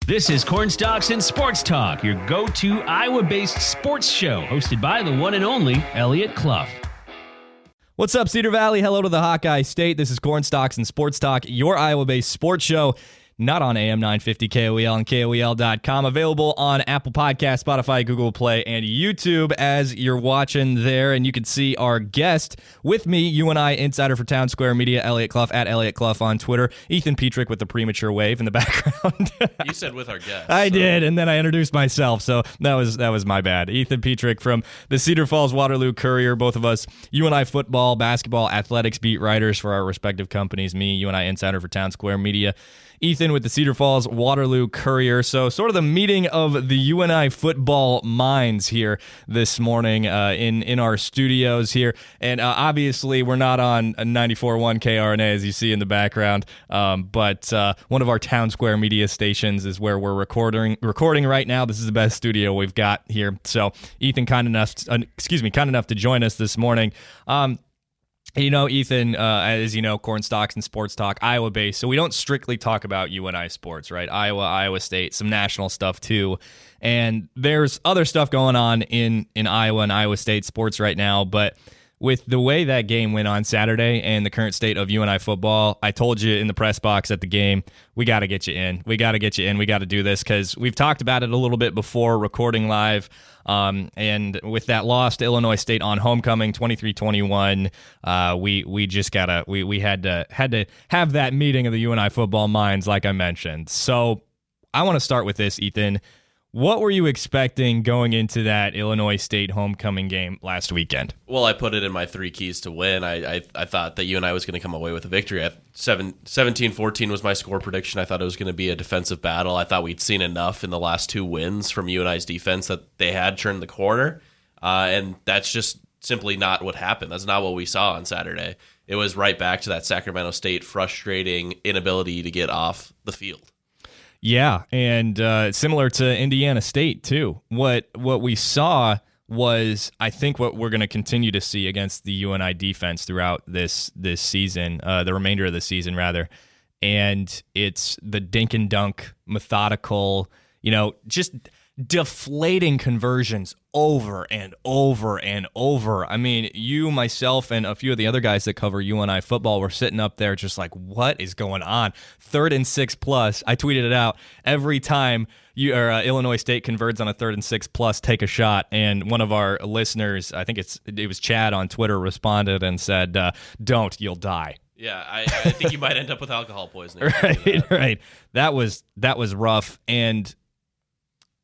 This is Cornstalks and Sports Talk, your go-to Iowa-based sports show, hosted by the one and only Elliot Clough. What's up, Cedar Valley? Hello to the Hawkeye State. This is Cornstalks and Sports Talk, your Iowa-based sports show. Not on AM 950 KOEL and KOEL.com. Available on Apple Podcasts, Spotify, Google Play, and YouTube as you're watching there. And you can see our guest with me, UNI insider for Town Square Media, Elliot Clough, at Elliot Clough on Twitter. Ethan Petrik with the premature wave in the background. You said with our guest. I did, and then I introduced myself, so that was my bad. Ethan Petrik from the Cedar Falls Waterloo Courier, both of us UNI football, basketball, athletics beat writers for our respective companies. Me, UNI insider for Town Square Media. Ethan with the Cedar Falls Waterloo Courier. So sort of the meeting of the UNI football minds here this morning in our studios here. And obviously we're not on 94.1 KRNA as you see in the background, but one of our Town Square Media stations is where we're recording right now. This is the best studio we've got here. So Ethan kind enough to join us this morning. You know, Ethan, as you know, Cornstalks and Sports Talk, Iowa-based, so we don't strictly talk about UNI sports, right? Iowa State, some national stuff too. And there's other stuff going on in Iowa and Iowa State sports right now, but with the way that game went on Saturday and the current state of UNI football, I told you in the press box at the game, we got to get you in. We got to get you in. We got to do this because we've talked about it a little bit before recording live. And with that loss to Illinois State on homecoming, 23-21, we just we had to have that meeting of the UNI football minds, like I mentioned. So I want to start with this, Ethan. What were you expecting going into that Illinois State homecoming game last weekend? Well, I put it in my three keys to win. I thought that UNI was going to come away with a victory. 17-14 was my score prediction. I thought it was going to be a defensive battle. I thought we'd seen enough in the last two wins from UNI's defense that they had turned the corner, and that's just simply not what happened. That's not what we saw on Saturday. It was right back to that Sacramento State frustrating inability to get off the field. Yeah, and similar to Indiana State, too. What we saw was, I think, what we're going to continue to see against the UNI defense throughout this season, the remainder of the season, rather. And it's the dink and dunk, methodical, just deflating conversions over and over and over. I mean, you, myself, and a few of the other guys that cover UNI football were sitting up there just like, what is going on? 3rd and 6+. I tweeted it out. Every time Illinois State converts on a 3rd and 6+, take a shot. And one of our listeners, I think it was Chad on Twitter, responded and said, don't, you'll die. Yeah, I think you might end up with alcohol poisoning. Right. That was rough. And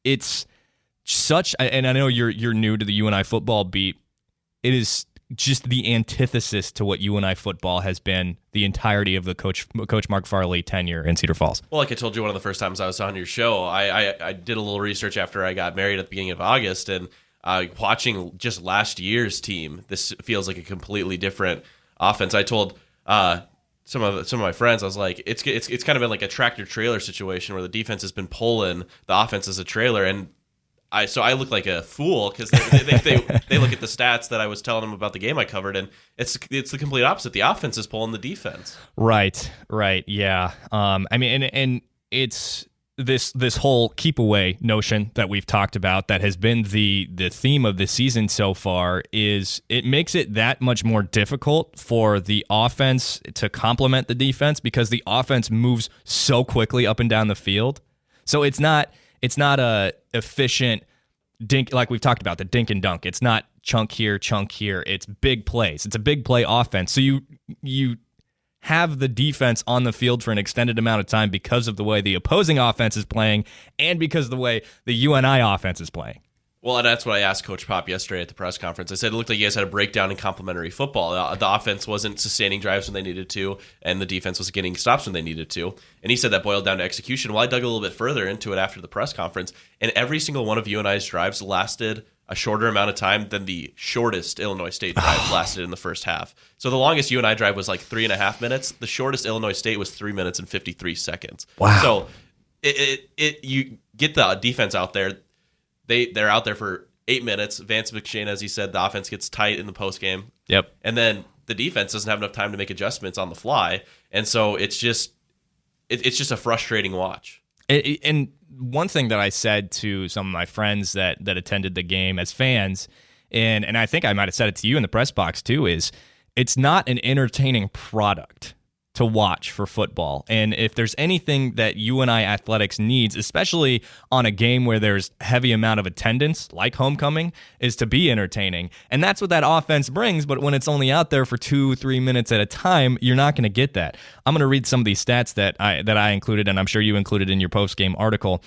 it's such, and I know you're new to the UNI football beat. It is just the antithesis to what UNI football has been the entirety of the Coach Mark Farley tenure in Cedar Falls. Well, like I told you one of the first times I was on your show, I did a little research after I got married at the beginning of August, and watching just last year's team, this feels like a completely different offense. I told some of my friends, I was like, it's kind of been like a tractor trailer situation where the defense has been pulling the offense as a trailer, and I look like a fool because they look at the stats that I was telling them about the game I covered, and it's the complete opposite. The offense is pulling the defense. Right, yeah. I mean, and it's this whole keep away notion that we've talked about that has been the theme of the season so far. Is it makes it that much more difficult for the offense to complement the defense because the offense moves so quickly up and down the field. So it's not a efficient dink like we've talked about, the dink and dunk. It's not chunk here. It's big plays. It's a big play offense. So you have the defense on the field for an extended amount of time because of the way the opposing offense is playing and because of the way the UNI offense is playing. Well, and that's what I asked Coach Pop yesterday at the press conference. I said it looked like you guys had a breakdown in complementary football. The offense wasn't sustaining drives when they needed to, and the defense was getting stops when they needed to. And he said that boiled down to execution. Well, I dug a little bit further into it after the press conference, and every single one of UNI's drives lasted a shorter amount of time than the shortest Illinois State drive lasted in the first half. So the longest UNI drive was like 3.5 minutes. The shortest Illinois State was 3 minutes and 53 seconds. Wow. So you get the defense out there. They're out there for 8 minutes. Vance McShane, as he said, the offense gets tight in the postgame. Yep. And then the defense doesn't have enough time to make adjustments on the fly. And so it's just a frustrating watch. And one thing that I said to some of my friends that attended the game as fans, and I think I might have said it to you in the press box too, is it's not an entertaining product to watch for football. And if there's anything that UNI Athletics needs, especially on a game where there's heavy amount of attendance, like homecoming, is to be entertaining. And that's what that offense brings, but when it's only out there for 2-3 minutes at a time, you're not going to get that. I'm going to read some of these stats that I included, and I'm sure you included in your post-game article.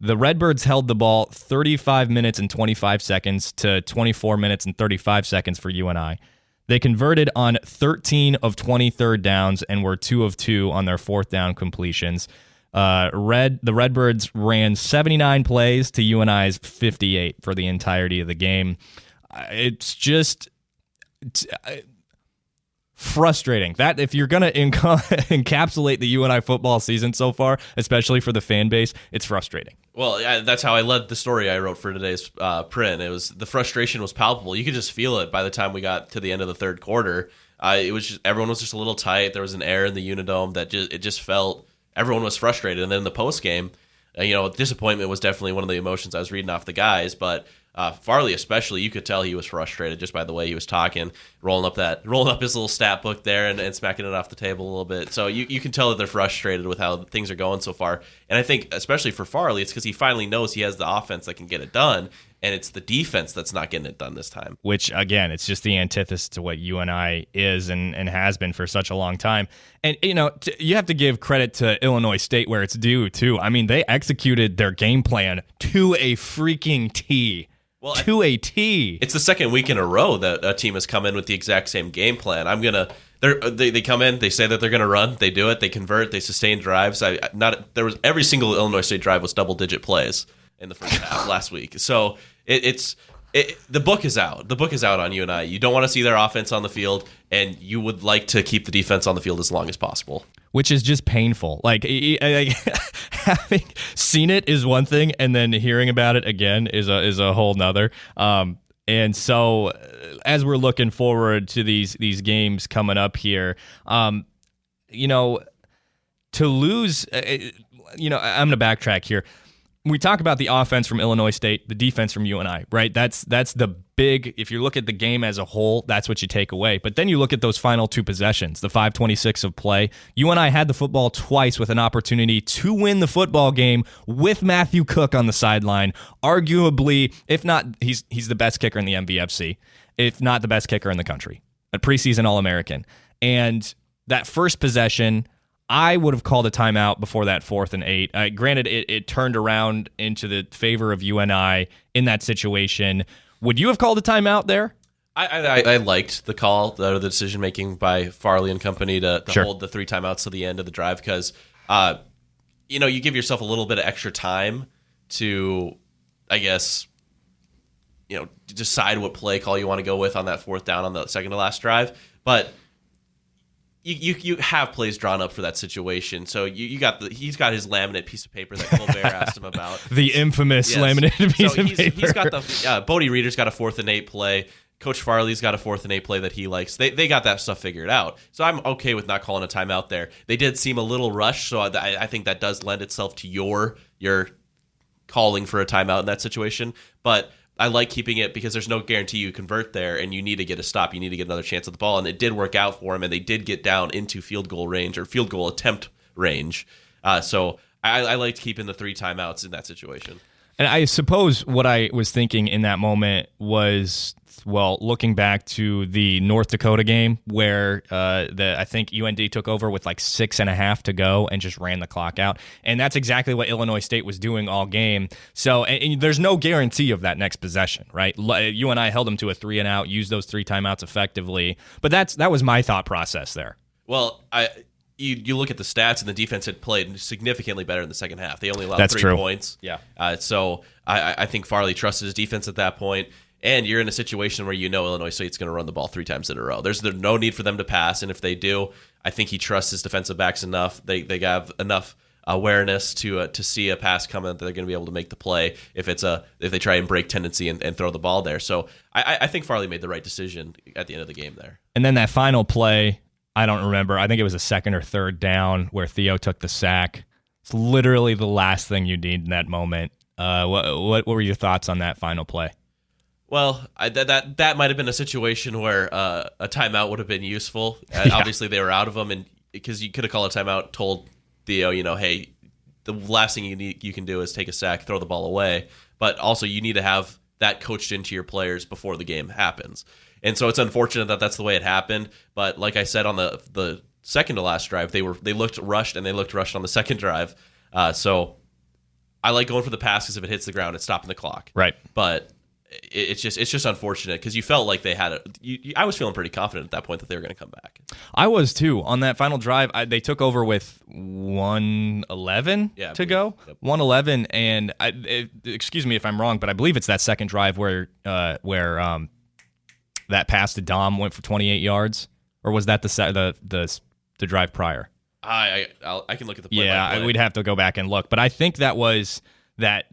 The Redbirds held the ball 35 minutes and 25 seconds to 24 minutes and 35 seconds for UNI. They converted on 13 of 20 third downs and were 2 of 2 on their fourth down completions. The Redbirds ran 79 plays to UNI's 58 for the entirety of the game. It's just frustrating that if you're going to encapsulate the UNI football season so far, especially for the fan base, it's frustrating. Well, yeah, that's how I led the story I wrote for today's print. It was the frustration was palpable. You could just feel it by the time we got to the end of the third quarter. It was just, everyone was just a little tight. There was an air in the Unidome that it just felt everyone was frustrated. And then in the post game, disappointment was definitely one of the emotions I was reading off the guys, but Farley especially, you could tell he was frustrated just by the way he was talking, rolling up his little stat book there and smacking it off the table a little bit. So you can tell that they're frustrated with how things are going so far. And I think especially for Farley, it's because he finally knows he has the offense that can get it done, and it's the defense that's not getting it done this time. Which, again, it's just the antithesis to what UNI is and has been for such a long time. And, you have to give credit to Illinois State where it's due, too. I mean, they executed their game plan to a freaking T. Well, to a T. It's the second week in a row that a team has come in with the exact same game plan. They come in, they say that they're gonna run, they do it, they convert, they sustain drives. Every single Illinois State drive was double-digit plays in the first half last week. So the book is out. The book is out on UNI. You don't want to see their offense on the field, and you would like to keep the defense on the field as long as possible. Which is just painful. Like having seen it is one thing, and then hearing about it again is a whole nother. And so, as we're looking forward to these games coming up here, to lose, I'm going to backtrack here. We talk about the offense from Illinois State, the defense from UNI, right? That's the big, if you look at the game as a whole, that's what you take away. But then you look at those final two possessions, the 5:26 of play. UNI had the football twice with an opportunity to win the football game with Matthew Cook on the sideline. Arguably, if not, he's the best kicker in the MVFC, if not the best kicker in the country, a preseason All-American. And that first possession, I would have called a timeout before that 4th and 8. Granted, it turned around into the favor of UNI in that situation. Would you have called a timeout there? I liked the call, the decision making by Farley and company to Sure. hold the 3 timeouts to the end of the drive because, you give yourself a little bit of extra time to, I guess, decide what play call you want to go with on that 4th down on the second to last drive, but. You have plays drawn up for that situation, so he's got his laminate piece of paper that Colbert asked him about. The infamous laminated piece of paper. He's got the Bodie Reeder's got a 4th and 8 play. Coach Farley's got a 4th and 8 play that he likes. They got that stuff figured out, so I'm okay with not calling a timeout there. They did seem a little rushed, so I think that does lend itself to your calling for a timeout in that situation, but. I like keeping it because there's no guarantee you convert there, and you need to get a stop. You need to get another chance at the ball, and it did work out for him, and they did get down into field goal range or field goal attempt range. So I liked keeping the 3 timeouts in that situation. And I suppose what I was thinking in that moment was, looking back to the North Dakota game where I think UND took over with like 6.5 to go and just ran the clock out. And that's exactly what Illinois State was doing all game. So and there's no guarantee of that next possession, right? UNI held them to a 3 and out, used those 3 timeouts effectively. But that was my thought process there. Well, you look at the stats, and the defense had played significantly better in the second half. They only allowed 3 points. Yeah. So I think Farley trusted his defense at that point. And you're in a situation where Illinois State's going to run the ball 3 times in a row. There's no need for them to pass, and if they do, I think he trusts his defensive backs enough. They have enough awareness to see a pass coming that they're going to be able to make the play if they try and break tendency and throw the ball there. So I think Farley made the right decision at the end of the game there. And then that final play, I don't remember. I think it was a 2nd or 3rd down where Theo took the sack. It's literally the last thing you need in that moment. What were your thoughts on that final play? Well, that might have been a situation where a timeout would have been useful. Obviously, they were out of them, and because you could have called a timeout, told Theo, hey, the last thing you can do is take a sack, throw the ball away. But also, you need to have that coached into your players before the game happens. And so it's unfortunate that that's the way it happened. But like I said on the second to last drive, they looked rushed, and they looked rushed on the second drive. So I like going for the pass because if it hits the ground, it's stopping the clock. Right. But it's just unfortunate because you felt like they had it. I was feeling pretty confident at that point that they were going to come back. I was too. On that final drive, they took over with 1:11 to go. Yep. 1:11, and excuse me if I'm wrong, but I believe it's that second drive where that pass to Dom went for 28 yards, or was that the drive prior? I can look at the play. Yeah, we'd have to go back and look, but I think that was that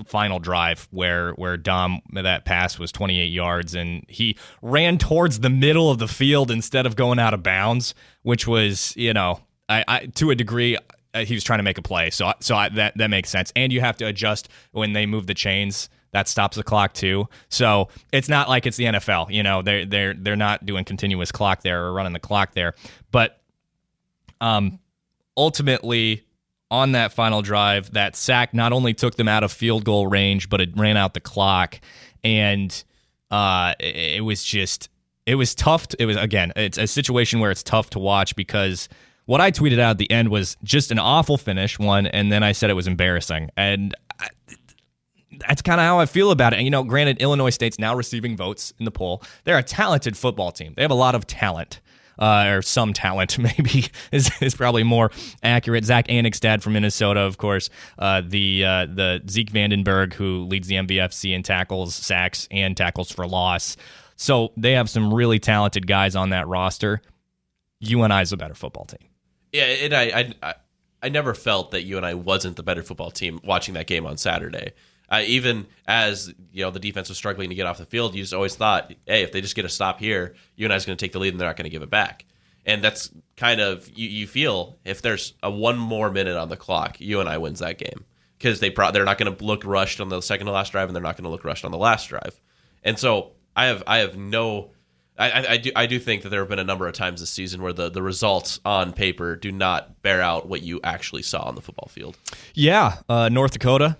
final drive where Dom, that pass was 28 yards, and he ran towards the middle of the field instead of going out of bounds, which was, I to a degree, he was trying to make a play. So that makes sense. And you have to adjust when they move the chains. That stops the clock too. So it's not like it's the NFL. They're not doing continuous clock there or running the clock there. But ultimately, on that final drive, that sack not only took them out of field goal range, but it ran out the clock. And it was tough. It's a situation where it's tough to watch because what I tweeted out at the end was just an awful finish, one, and then I said it was embarrassing. And that's kind of how I feel about it. And, granted, Illinois State's now receiving votes in the poll. They're a talented football team. They have a lot of talent. Or some talent, maybe is probably more accurate. Zach Annigstad from Minnesota, of course, the Zeke Vandenberg, who leads the MVFC in tackles, sacks, and tackles for loss. So they have some really talented guys on that roster. UNI is a better football team. Yeah, and I never felt that UNI wasn't the better football team watching that game on Saturday. Even as the defense was struggling to get off the field, you just always thought, hey, if they just get a stop here, UNI's going to take the lead and they're not going to give it back. And that's kind of you feel if there's one more minute on the clock, UNI wins that game because they're not going to look rushed on the second to last drive and they're not going to look rushed on the last drive. And so I do think that there have been a number of times this season where the results on paper do not bear out what you actually saw on the football field. Yeah, North Dakota.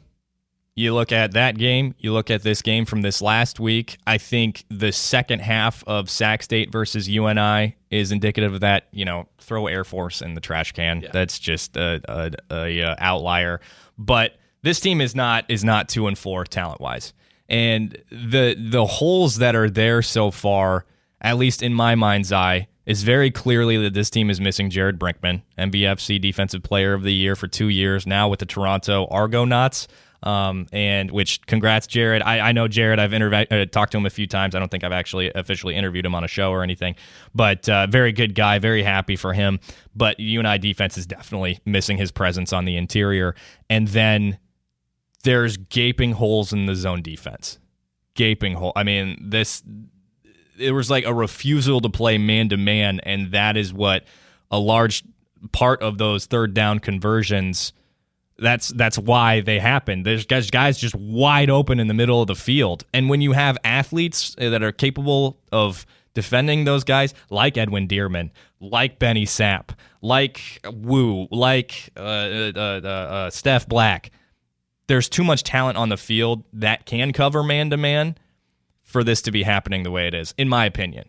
You look at that game, you look at this game from this last week, I think the second half of Sac State versus UNI is indicative of that, throw Air Force in the trash can. Yeah. That's just a outlier. But this team is not 2-4 talent-wise. And the holes that are there so far, at least in my mind's eye, is very clearly that this team is missing Jared Brinkman, MVFC Defensive Player of the Year for 2 years now with the Toronto Argonauts. And which congrats, Jared. I know Jared. I've talked to him a few times. I don't think I've actually officially interviewed him on a show or anything, but very good guy. Very happy for him. But UNI defense is definitely missing his presence on the interior. And then there's gaping holes in the zone defense. Gaping hole. I mean, it was like a refusal to play man to man, and that is what a large part of those third down conversions. That's why they happen. There's guys just wide open in the middle of the field. And when you have athletes that are capable of defending those guys, like Edwin Dearman, like Benny Sapp, like Wu, like Steph Black, there's too much talent on the field that can cover man-to-man for this to be happening the way it is, in my opinion.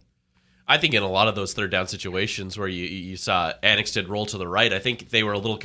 I think in a lot of those third down situations where you saw Annigstad roll to the right, I think they were a little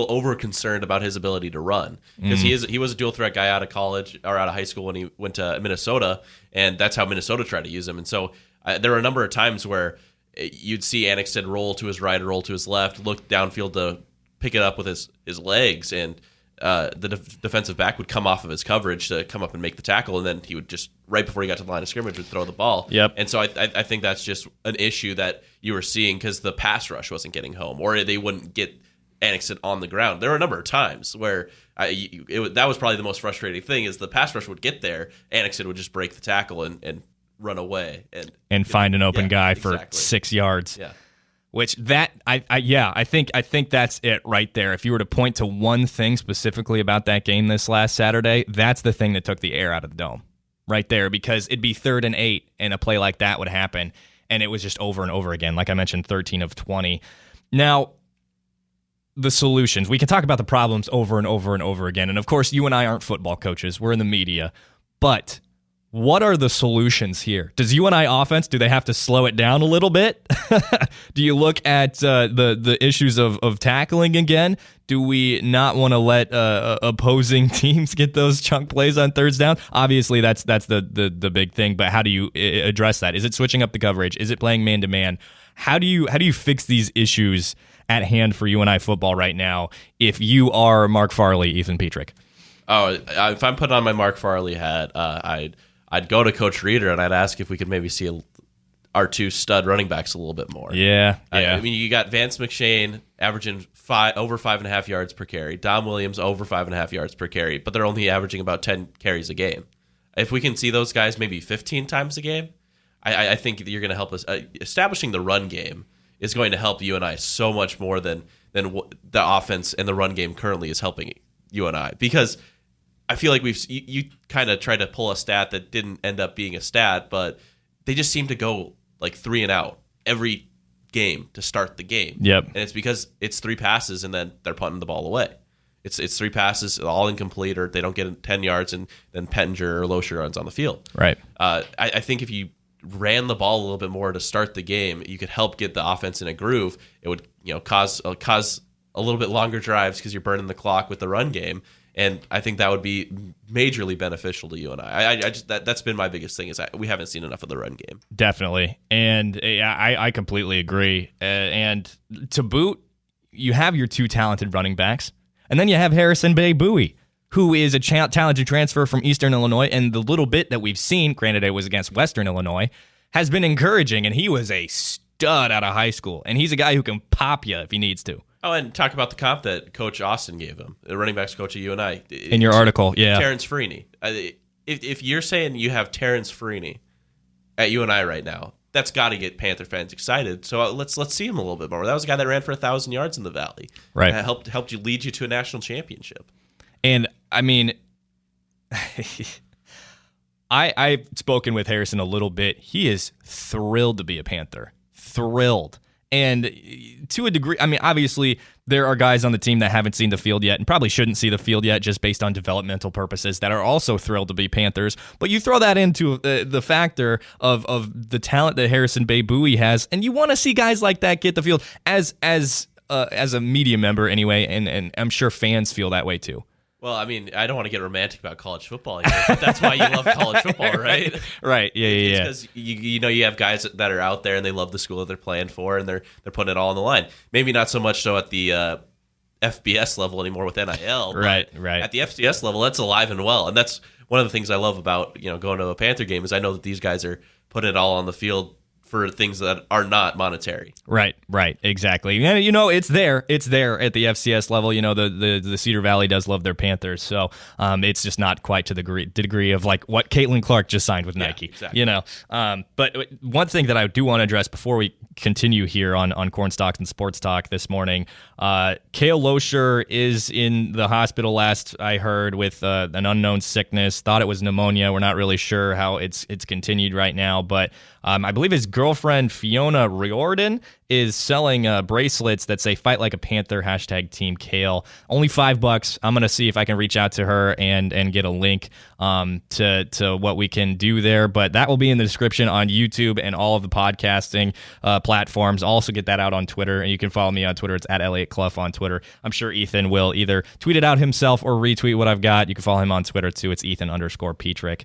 over concerned about his ability to run because he was a dual threat guy out of college or out of high school when he went to Minnesota, and that's how Minnesota tried to use him. And so there were a number of times where you'd see Annigstad roll to his right or roll to his left, look downfield to pick it up with his legs, and the defensive back would come off of his coverage to come up and make the tackle, and then he would just, right before he got to the line of scrimmage, would throw the ball. Yep. And so I think that's just an issue that you were seeing because the pass rush wasn't getting home, or they wouldn't get Annigstad on the ground. There were a number of times where that was probably the most frustrating thing is the pass rush would get there, Annigstad would just break the tackle and run away. And find an open guy for 6 yards. Yeah. Which I think that's it right there. If you were to point to one thing specifically about that game this last Saturday, that's the thing that took the air out of the dome right there, because it'd be 3rd and 8 and a play like that would happen, and it was just over and over again. Like I mentioned, 13 of 20. Now, the solutions. We can talk about the problems over and over and over again. And of course, you and I aren't football coaches. We're in the media. But what are the solutions here? Does UNI offense, do they have to slow it down a little bit? Do you look at the issues of tackling again? Do we not want to let opposing teams get those chunk plays on thirds down? Obviously, that's the big thing. But how do you address that? Is it switching up the coverage? Is it playing man-to-man? How do you fix these issues at hand for UNI football right now if you are Mark Farley, Ethan Petrik? Oh, if I'm putting on my Mark Farley hat, I'd go to Coach Reeder and I'd ask if we could maybe see our 2 stud running backs a little bit more. Yeah. I mean, you got Vance McShane averaging over 5.5 yards per carry, Dom Williams over 5.5 yards per carry, but they're only averaging about 10 carries a game. If we can see those guys maybe 15 times a game, I think you're going to help us. Establishing the run game is going to help UNI so much more than the offense and the run game currently is helping UNI, because I feel like you kind of tried to pull a stat that didn't end up being a stat, but they just seem to go like 3 and out every game to start the game. Yep. And it's because it's 3 passes and then they're punting the ball away. It's 3 passes, all incomplete, or they don't get 10 yards, and then Pettinger or Loescher runs on the field. Right. I think if you ran the ball a little bit more to start the game, you could help get the offense in a groove. It would cause a little bit longer drives because you're burning the clock with the run game. And I think that would be majorly beneficial to UNI. That's been my biggest thing, is we haven't seen enough of the run game. Definitely. And I completely agree. And to boot, you have your 2 talented running backs. And then you have Harrison Bay Bowie, who is a talented transfer from Eastern Illinois. And the little bit that we've seen, granted it was against Western Illinois, has been encouraging. And he was a stud out of high school. And he's a guy who can pop you if he needs to. Oh, and talk about the comp that Coach Austin gave him, the running backs coach at UNI. In your article, yeah. Terrence Freeney. If you're saying you have Terrence Freeney at UNI right now, that's got to get Panther fans excited. So let's see him a little bit more. That was a guy that ran for 1,000 yards in the Valley. Right. Helped you lead you to a national championship. And, I mean, I've spoken with Harrison a little bit. He is thrilled to be a Panther. Thrilled. And to a degree, I mean, obviously, there are guys on the team that haven't seen the field yet and probably shouldn't see the field yet just based on developmental purposes that are also thrilled to be Panthers. But you throw that into the factor of the talent that Harrison Bay Bowie has, and you want to see guys like that get the field as a media member anyway, and I'm sure fans feel that way too. Well, I mean, I don't want to get romantic about college football here, but that's why you love college football, right? Right. Yeah. Because you have guys that are out there and they love the school that they're playing for, and they're putting it all on the line. Maybe not so much so at the FBS level anymore with NIL. Right. At the FCS level, that's alive and well, and that's one of the things I love about going to a Panther game is I know that these guys are putting it all on the field for things that are not monetary. Right, exactly. And it's there at the FCS level. The Cedar Valley does love their Panthers, so it's just not quite to the degree of like what Caitlin Clark just signed with Nike. Exactly. But one thing that I do want to address before we continue here on Corn Stalks and Sports Talk this morning, Kale Loescher is in the hospital last I heard with an unknown sickness. Thought it was pneumonia. We're not really sure how it's continued right now, but I believe his girlfriend Fiona Riordan is selling bracelets that say "Fight Like a Panther" #Team Kale. Only $5. I'm gonna see if I can reach out to her and get a link to what we can do there. But that will be in the description on YouTube and all of the podcasting platforms. I'll also get that out on Twitter, and you can follow me on Twitter. It's @ElliotClough on Twitter. I'm sure Ethan will either tweet it out himself or retweet what I've got. You can follow him on Twitter too. It's Ethan_Petrik.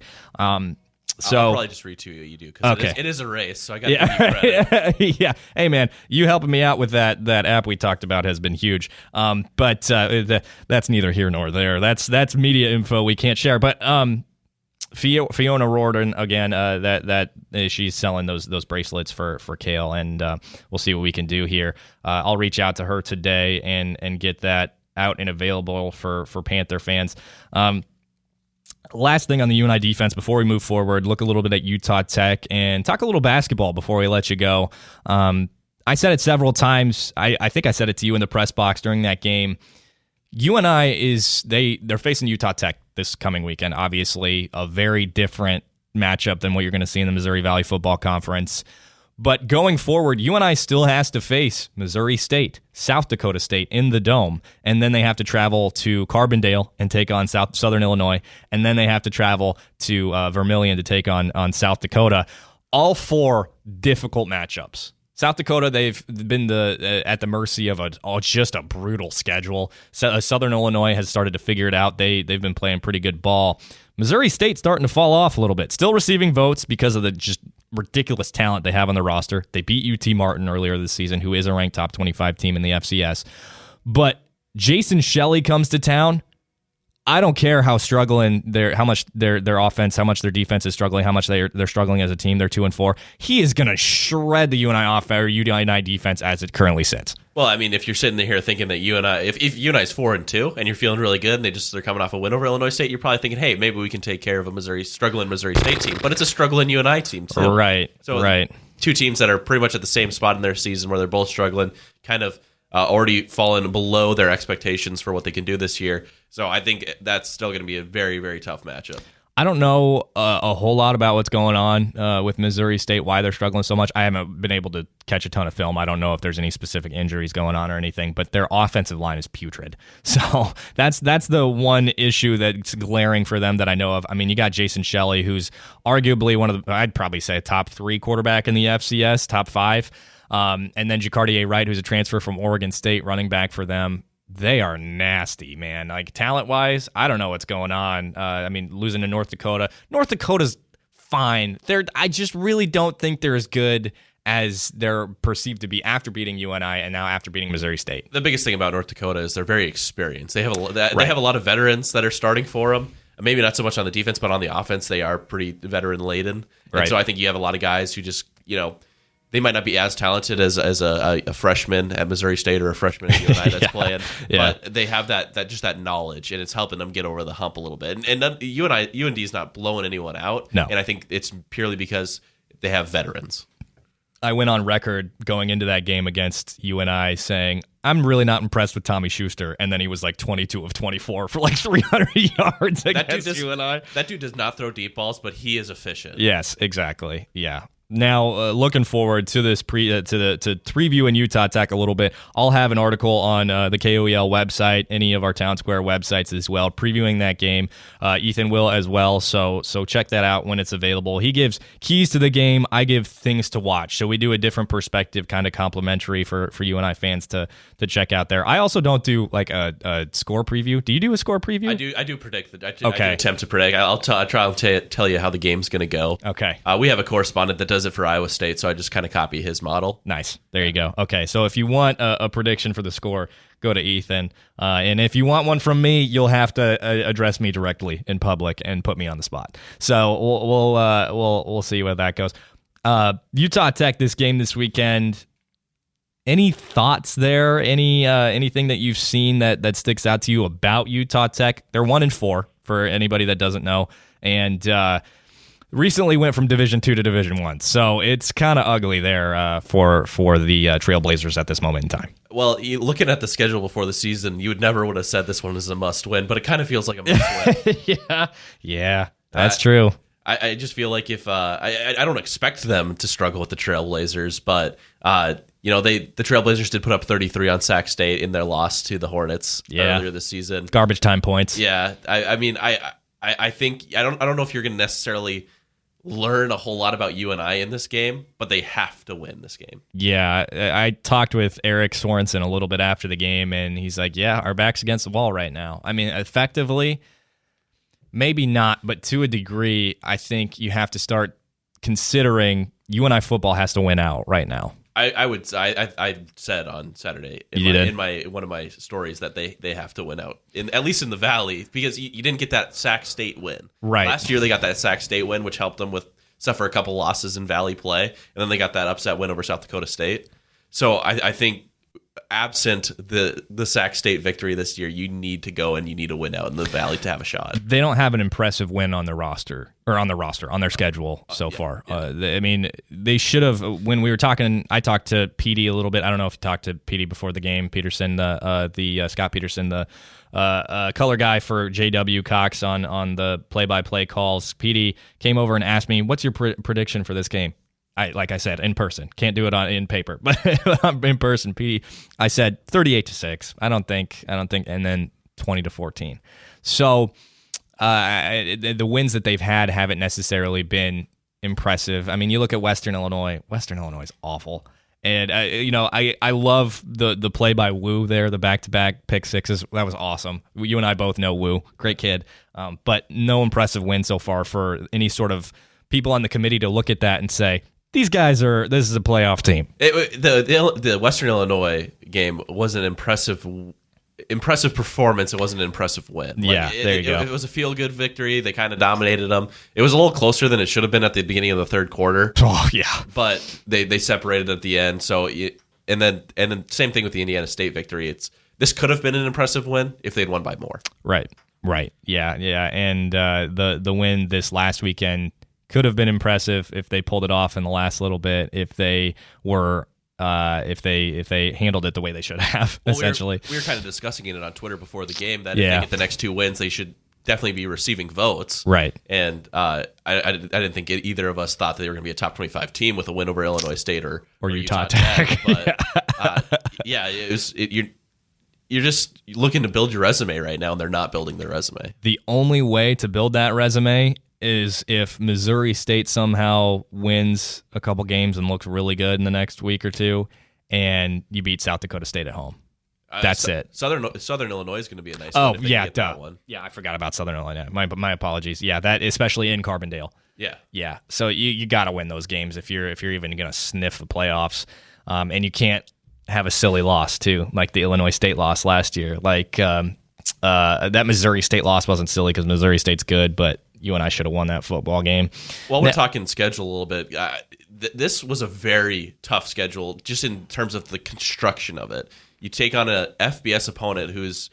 So I'll probably just retweet what you do because it is a race, so I got to give you credit. Yeah. Hey, man, you helping me out with that app we talked about has been huge. But that's neither here nor there. That's media info we can't share. But Fiona Riordan again, that she's selling those bracelets for Kale, and we'll see what we can do here. I'll reach out to her today and get that out and available for Panther fans. Last thing on the UNI defense before we move forward, look a little bit at Utah Tech and talk a little basketball before we let you go. I said it several times. I think I said it to you in the press box during that game. UNI they're facing Utah Tech this coming weekend. Obviously, a very different matchup than what you're going to see in the Missouri Valley Football Conference. But going forward, UNI still has to face Missouri State, South Dakota State in the Dome, and then they have to travel to Carbondale and take on Southern Illinois, and then they have to travel to Vermillion to take on South Dakota. All 4 difficult matchups. South Dakota, they've been at the mercy of just a brutal schedule. Southern Illinois has started to figure it out. They've been playing pretty good ball. Missouri State's starting to fall off a little bit. Still receiving votes because of the just ridiculous talent they have on the roster. They beat UT Martin earlier this season, who is a ranked top 25 team in the FCS. But Jason Shelley comes to town. I don't care how much their offense, how much their defense is struggling, how much they're struggling as a team. They're 2-4. He is going to shred the UNI offense or UNI defense as it currently sits. Well, I mean, if you're sitting here thinking that UNI, if UNI's 4-2 and you're feeling really good, and they're coming off a win over Illinois State, you're probably thinking, hey, maybe we can take care of a struggling Missouri State team. But it's a struggling UNI team too. Right. So right. 2 teams that are pretty much at the same spot in their season where they're both struggling, kind of. Already fallen below their expectations for what they can do this year. So I think that's still going to be a very, very tough matchup. I don't know a whole lot about what's going on with Missouri State, why they're struggling so much. I haven't been able to catch a ton of film. I don't know if there's any specific injuries going on or anything, but their offensive line is putrid. So that's the one issue that's glaring for them that I know of. I mean, you got Jason Shelley, who's arguably one of the, I'd probably say a top 3 quarterback in the FCS, top 5. And then Jacardier Wright, who's a transfer from Oregon State, running back for them. They are nasty, man. Like, talent-wise, I don't know what's going on. I mean, losing to North Dakota. North Dakota's fine. I just really don't think they're as good as they're perceived to be after beating UNI and now after beating Missouri State. The biggest thing about North Dakota is they're very experienced. They have a lot of veterans that are starting for them. Maybe not so much on the defense, but on the offense, they are pretty veteran-laden. And so I think you have a lot of guys who just, they might not be as talented as a freshman at Missouri State or a freshman at UNI that's playing, but they have that knowledge, and it's helping them get over the hump a little bit. And UND is not blowing anyone out, no. And I think it's purely because they have veterans. I went on record going into that game against UNI saying, I'm really not impressed with Tommy Schuster, and then he was like 22 of 24 for like 300 yards against UNI. That dude does not throw deep balls, but he is efficient. Yes, exactly. Yeah. Now, looking forward to this to previewing Utah Tech a little bit. I'll have an article on the KOEL website, any of our Town Square websites as well, previewing that game. Ethan will as well, so check that out when it's available. He gives keys to the game. I give things to watch. So we do a different perspective, kind of complimentary for UNI fans to check out there. I also don't do like a score preview. Do you do a score preview? I do predict. I do attempt to predict. I'll try to tell you how the game's going to go. Okay. We have a correspondent that does it for Iowa State, so I just kind of copy his model. Nice. There you go. Okay, so if you want a prediction for the score, go to Ethan. And if you want one from me, you'll have to address me directly in public and put me on the spot. So we'll see where that goes. Utah Tech, this game this weekend. Any thoughts there? Anything that you've seen that sticks out to you about Utah Tech? They're 1-4 for anybody that doesn't know, and recently went from Division II to Division I, so it's kind of ugly there for the Trailblazers at this moment in time. Well, looking at the schedule before the season, you would never would have said this one is a must-win, but it kind of feels like a must-win. Yeah, that's true. I just feel like if I don't expect them to struggle with the Trailblazers, but the Trailblazers did put up 33 on Sac State in their loss to the Hornets earlier this season. Garbage time points. Yeah, I think I don't know if you're going to necessarily learn a whole lot about UNI in this game, but they have to win this game. Yeah, I talked with Eric Sorensen a little bit after the game, and he's like, yeah, our back's against the wall right now. I mean, effectively, maybe not, but to a degree, I think you have to start considering UNI football has to win out right now. I said on Saturday in one of my stories that they have to win out, at least in the Valley, because you didn't get that Sac State win. Right. Last year they got that Sac State win, which helped them suffer a couple losses in Valley play, and then they got that upset win over South Dakota State. So I think absent the Sac State victory this year, you need to go and you need to win out in the Valley to have a shot. They don't have an impressive win on their roster, on their schedule so far. I mean, they should have. When we were talking, I talked to PD a little bit. I don't know if you talked to PD before the game. Peterson, the Scott Peterson, the color guy for JW Cox on the play-by-play calls. PD came over and asked me, "What's your prediction for this game?" Like I said, in person. Can't do it in paper, but in person, PD. I said 38-6. I don't think, and then 20-14. So the wins that they've had haven't necessarily been impressive. I mean, you look at Western Illinois. Western Illinois is awful. And, I love the play by Wu there, the back-to-back pick sixes. That was awesome. You and I both know Wu. Great kid. But no impressive win so far for any sort of people on the committee to look at that and say, this is a playoff team. The Western Illinois game was an impressive performance. It wasn't an impressive win. There you go. It was a feel-good victory. They kind of dominated them. It was a little closer than it should have been at the beginning of the third quarter. Oh, yeah. But they separated at the end. So and then same thing with the Indiana State victory. This could have been an impressive win if they'd won by more. Right. Yeah. And the win this last weekend could have been impressive if they pulled it off in the last little bit. If they were. If they handled it the way they should have, essentially. We were kind of discussing it on Twitter before the game that if they get the next two wins, they should definitely be receiving votes. Right. And I didn't think either of us thought that they were going to be a top 25 team with a win over Illinois State or Utah Tech. But you're just looking to build your resume right now, and they're not building their resume. The only way to build that resume is if Missouri State somehow wins a couple games and looks really good in the next week or two, and you beat South Dakota State at home. That's it. Southern Illinois is going to be a nice one. Oh, yeah, that one. Yeah, I forgot about Southern Illinois. My apologies. Yeah, that especially in Carbondale. Yeah. So you got to win those games if you're even going to sniff the playoffs, and you can't have a silly loss too, like the Illinois State loss last year. Like that Missouri State loss wasn't silly because Missouri State's good, but you and I should have won that football game. Well, we're talking schedule a little bit. This was a very tough schedule just in terms of the construction of it. You take on a FBS opponent who's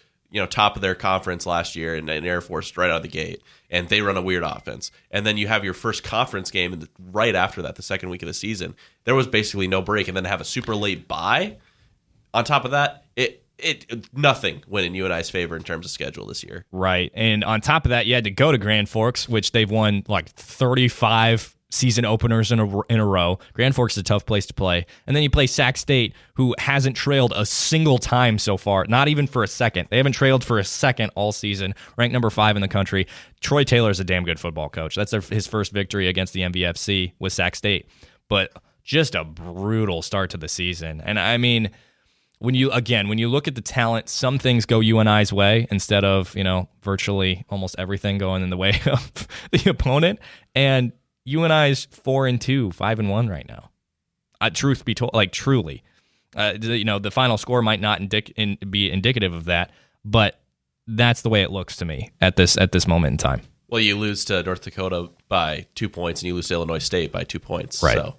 top of their conference last year in Air Force right out of the gate, and they run a weird offense. And then you have your first conference game and right after that, the second week of the season. There was basically no break, and then to have a super late bye on top of that, nothing went in UNI's favor in terms of schedule this year. Right. And on top of that, you had to go to Grand Forks, which they've won like 35 season openers in a row. Grand Forks is a tough place to play. And then you play Sac State, who hasn't trailed a single time so far, not even for a second. They haven't trailed for a second all season, ranked number 5 in the country. Troy Taylor is a damn good football coach. That's his first victory against the MVFC with Sac State. But just a brutal start to the season. And I mean, when you look at the talent, some things go UNI's way instead of, virtually almost everything going in the way of the opponent. And UNI's 4-2, 5-1 right now. Truth be told, like truly, the final score might not be indicative of that, but that's the way it looks to me at this moment in time. Well, you lose to North Dakota by 2 points, and you lose to Illinois State by 2 points. Right. So.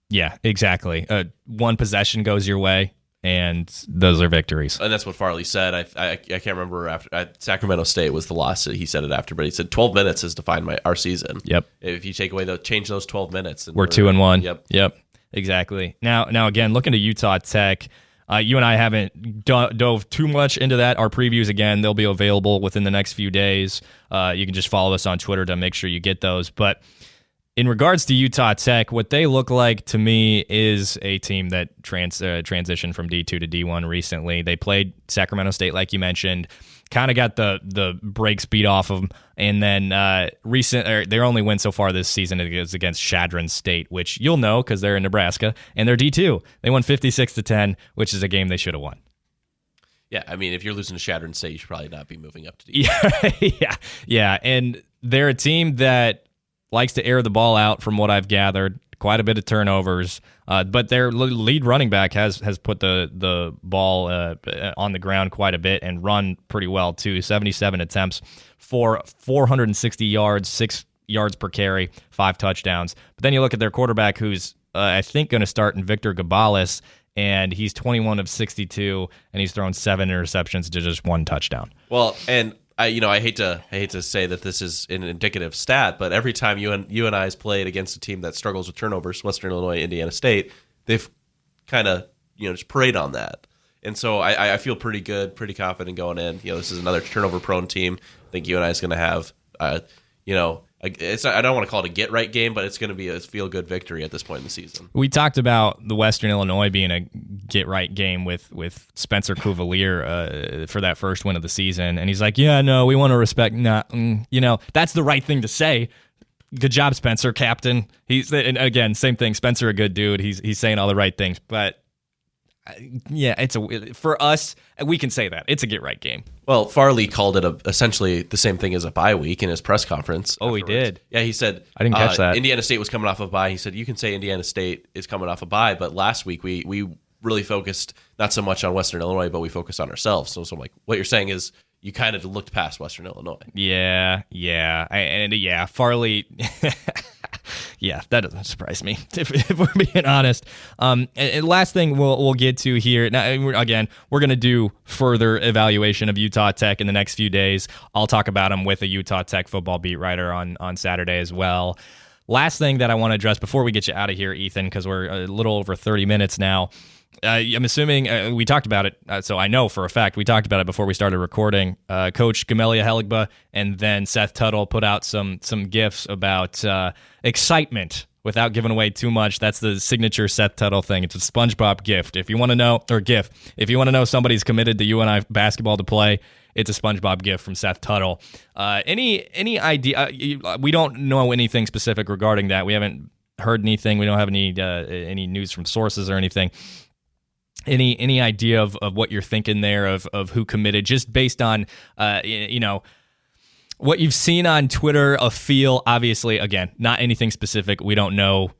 Yeah, exactly. One possession goes your way, and those are victories. And that's what Farley said. I can't remember after Sacramento State was the loss. He said it after, but he said 12 minutes has defined our season. Yep. If you take away change those 12 minutes, we're 2-1. Yep. Exactly. Now again, looking to Utah Tech, you and I haven't dove too much into that. Our previews, again, they'll be available within the next few days. You can just follow us on Twitter to make sure you get those. But in regards to Utah Tech, what they look like to me is a team that transitioned from D2 to D1 recently. They played Sacramento State, like you mentioned, kind of got the brakes beat off of them, and then their only win so far this season is against Chadron State, which you'll know because they're in Nebraska, and they're D2. They won 56-10, which is a game they should have won. Yeah, I mean, if you're losing to Chadron State, you should probably not be moving up to D1. Yeah, and they're a team that likes to air the ball out from what I've gathered. Quite a bit of turnovers. But their lead running back has put the ball on the ground quite a bit and run pretty well, too. 77 attempts for 460 yards, 6 yards per carry, 5 touchdowns. But then you look at their quarterback, who's I think going to start in Victor Gabales, and he's 21 of 62, and he's thrown 7 interceptions to just 1 touchdown. Well, and I hate to say that this is an indicative stat, but every time UNI's played against a team that struggles with turnovers, Western Illinois, Indiana State, they've kind of just parade on that. And so I feel pretty good, pretty confident going in. This is another turnover-prone team. I think UNI is going to have, I don't want to call it a get-right game, but it's going to be a feel-good victory at this point in the season. We talked about the Western Illinois being a get-right game with Spencer Cuvalier for that first win of the season, and he's like, yeah, no, we want to respect, that's the right thing to say. Good job, Spencer, captain. And again, same thing, Spencer, a good dude. He's saying all the right things, but yeah, for us, we can say that it's a get-right game. Well, Farley called it essentially the same thing as a bye week in his press conference. Oh, he did? Yeah, he said... I didn't catch that. Indiana State was coming off a bye. He said, you can say Indiana State is coming off a bye, but last week we really focused not so much on Western Illinois, but we focused on ourselves. So I'm like, what you're saying is you kind of looked past Western Illinois. Yeah. Farley... Yeah, that doesn't surprise me, if we're being honest. And last thing we'll get to here. Now, again, we're going to do further evaluation of Utah Tech in the next few days. I'll talk about them with a Utah Tech football beat writer on Saturday as well. Last thing that I want to address before we get you out of here, Ethan, because we're a little over 30 minutes now. I'm assuming we talked about it, so I know for a fact we talked about it before we started recording. Coach Gamelia Heligba and then Seth Tuttle put out some gifs about excitement without giving away too much. That's the signature Seth Tuttle thing. It's a SpongeBob gift. If you want to know, or GIF, if you want to know somebody's committed to UNI basketball to play, it's a SpongeBob gift from Seth Tuttle. Any idea? We don't know anything specific regarding that. We haven't heard anything. We don't have any news from sources or anything. Any idea of what you're thinking there of who committed, just based on what you've seen on Twitter, a feel? Obviously, again, not anything specific. We don't know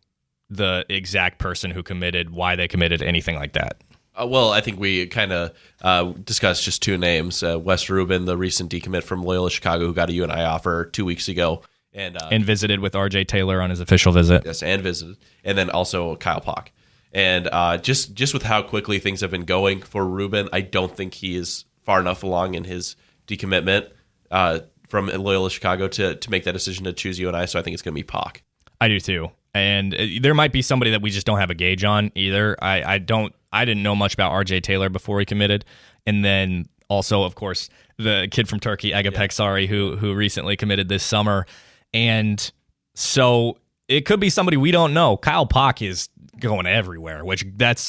the exact person who committed, why they committed, anything like that. Well, I think we kind of discussed just 2 names. Wes Rubin, the recent decommit from Loyola Chicago, who got a UNI offer 2 weeks ago. And visited with RJ Taylor on his official visit. Yes, and visited. And then also Kyle Pock. And just with how quickly things have been going for Rubin, I don't think he is far enough along in his decommitment from Loyola Chicago to make that decision to choose UNI. So I think it's going to be Pock. I do too. And there might be somebody that we just don't have a gauge on either. I didn't know much about RJ Taylor before he committed. And then also, of course, the kid from Turkey, Agapek Sari, who recently committed this summer. And so it could be somebody we don't know. Kyle Pock is going everywhere, which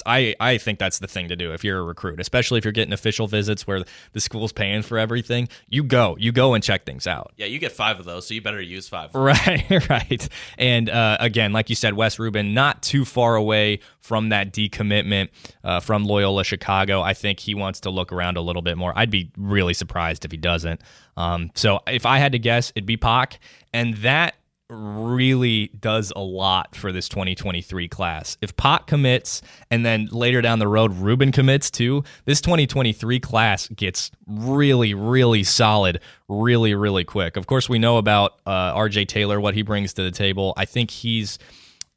I think that's the thing to do if you're a recruit, especially if you're getting official visits where the school's paying for everything. You go and check things out. Yeah, you get 5 of those, so you better use 5. Right. And again, like you said, Wes Rubin, not too far away from that decommitment from Loyola Chicago. I think he wants to look around a little bit more. I'd be really surprised if he doesn't. So if I had to guess, it'd be Pock, and that really does a lot for this 2023 class. If Pock commits and then later down the road Rubin commits too, this 2023 class gets really, really solid really, really quick. Of course, we know about RJ Taylor, what he brings to the table. I think he's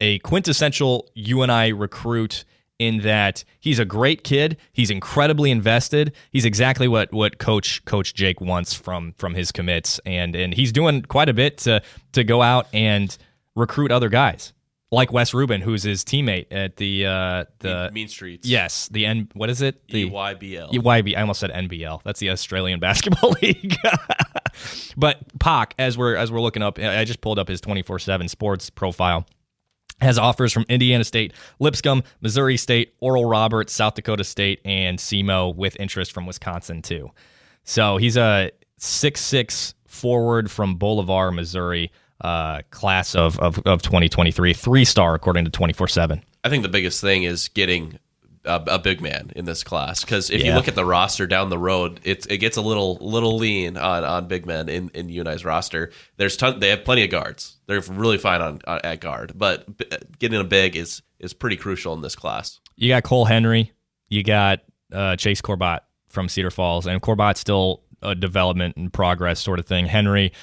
a quintessential UNI recruit in that he's a great kid. He's incredibly invested. He's exactly what Coach Jake wants from his commits, and he's doing quite a bit to go out and recruit other guys like Wes Rubin, who's his teammate at the Mean Streets. Yes, what is it? The EYBL. EYB. I almost said NBL. That's the Australian Basketball League. But Pock, as we're looking up, I just pulled up his 24/7 sports profile. Has offers from Indiana State, Lipscomb, Missouri State, Oral Roberts, South Dakota State, and SEMO, with interest from Wisconsin too. So he's a 6'6" forward from Bolivar, Missouri, class of 2023, 3-star according to 24/7. I think the biggest thing is getting a big man in this class, because if you look at the roster down the road, it gets a little lean on big men in UNI's roster. They have plenty of guards. They're really fine at guard, but getting a big is pretty crucial in this class. You got Cole Henry, you got Chase Corbat from Cedar Falls, and Corbat's still a development and progress sort of thing. Henry,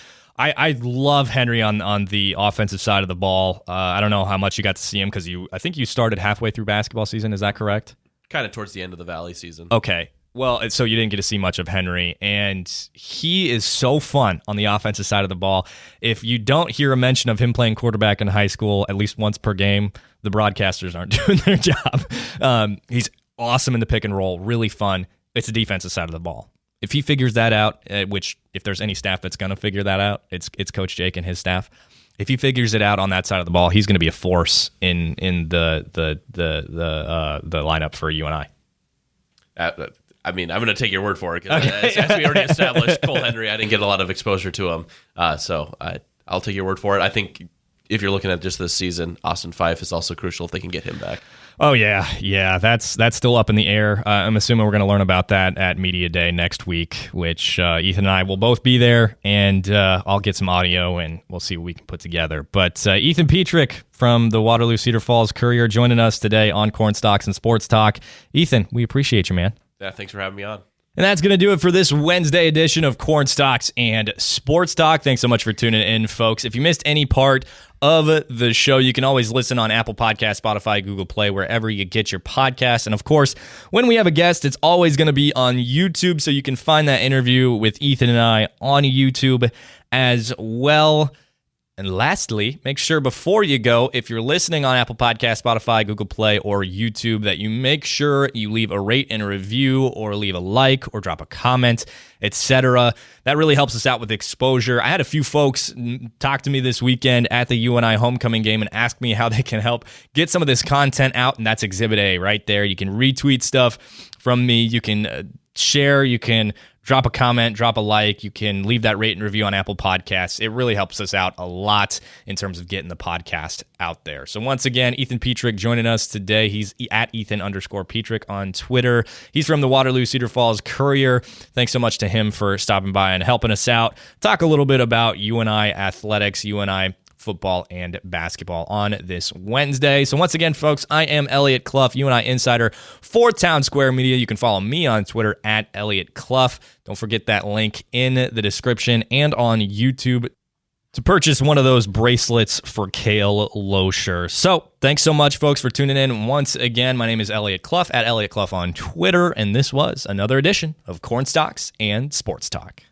I love Henry on the offensive side of the ball. I don't know how much you got to see him, because I think you started halfway through basketball season. Is that correct? kind of towards the end of the Valley season. Okay. Well, so you didn't get to see much of Henry, and he is so fun on the offensive side of the ball. If you don't hear a mention of him playing quarterback in high school at least once per game, the broadcasters aren't doing their job. He's awesome in the pick and roll, really fun. It's the defensive side of the ball. If he figures that out, which if there's any staff that's going to figure that out, it's Coach Jake and his staff. If he figures it out on that side of the ball, he's going to be a force in the lineup for UNI. I mean, I'm going to take your word for it because as we already established, Cole Henry, I didn't get a lot of exposure to him. So I'll take your word for it. I think if you're looking at just this season, Austin Fife is also crucial if they can get him back. Oh, yeah. That's still up in the air. I'm assuming we're going to learn about that at Media Day next week, which Ethan and I will both be there, and I'll get some audio, and we'll see what we can put together. But Ethan Petrik from the Waterloo Cedar Falls Courier joining us today on Corn Stalks and Sports Talk. Ethan, we appreciate you, man. Yeah, thanks for having me on. And that's going to do it for this Wednesday edition of Corn Stalks and Sports Talk. Thanks so much for tuning in, folks. If you missed any part of the show, you can always listen on Apple Podcasts, Spotify, Google Play, wherever you get your podcasts. And of course, when we have a guest, it's always going to be on YouTube, so you can find that interview with Ethan and I on YouTube as well. And lastly, make sure before you go, if you're listening on Apple Podcasts, Spotify, Google Play, or YouTube, that you make sure you leave a rate and a review or leave a like or drop a comment, etc. That really helps us out with exposure. I had a few folks talk to me this weekend at the UNI homecoming game and ask me how they can help get some of this content out, and that's Exhibit A right there. You can retweet stuff from me. You can share. You can drop a comment, drop a like. You can leave that rate and review on Apple Podcasts. It really helps us out a lot in terms of getting the podcast out there. So once again, Ethan Petrik joining us today. He's at Ethan_Petrik on Twitter. He's from the Waterloo Cedar Falls Courier. Thanks so much to him for stopping by and helping us out. Talk a little bit about UNI athletics, UNI football and basketball on this Wednesday. So once again, folks, I am Elliot Clough, UNI Insider for Town Square Media. You can follow me on Twitter at Elliot Clough. Don't forget that link in the description and on YouTube to purchase one of those bracelets for Kale Losher. So thanks so much, folks, for tuning in. Once again, my name is Elliot Clough at Elliot Clough on Twitter, and this was another edition of Corn Stalks and Sports Talk.